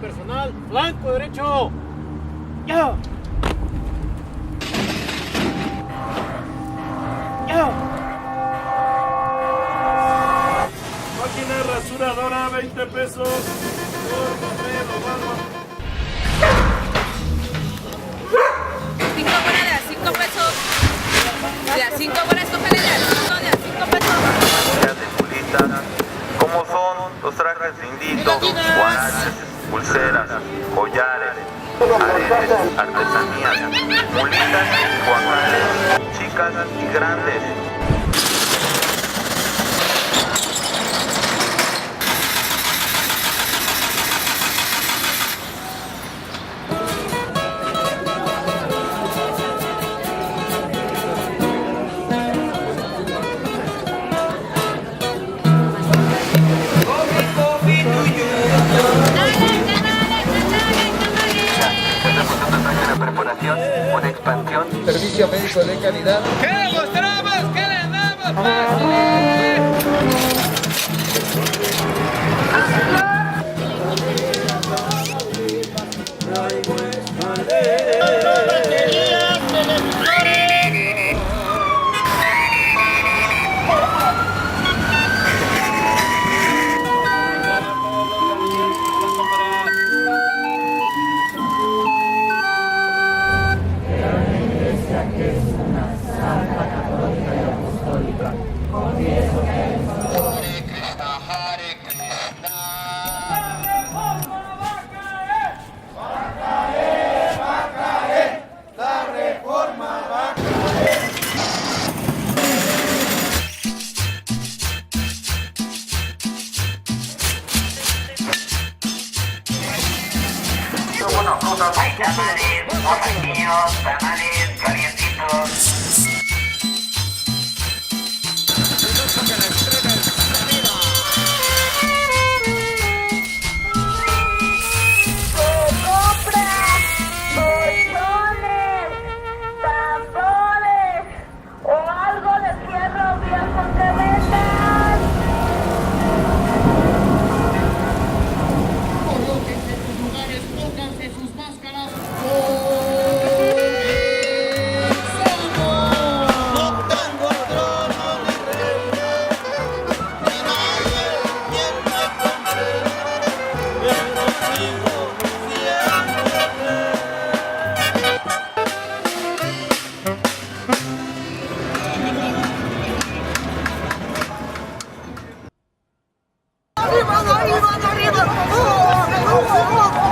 personal, flanco derecho. ¡Ya! ¡Ya! Máquina rasuradora, 20 pesos. Por papel o barba. 5 buenas de a 5 pesos. De a 5 buenas, cógele de a 5, de a 5 pesos. De mulitas, como son los trajes de indito, guaraches, pulseras, collares, aretes, artesanías, mulitas, guacales, chicas y grandes. Una expansión. Servicio médico de calidad. ¿Qué demostramos? ¿Qué les damos? ¡Pásale! Hay tamales, mojaquillos, tamales calientitos. ¡Arriba, arriba, arriba! ¡Oh, oh, oh, oh!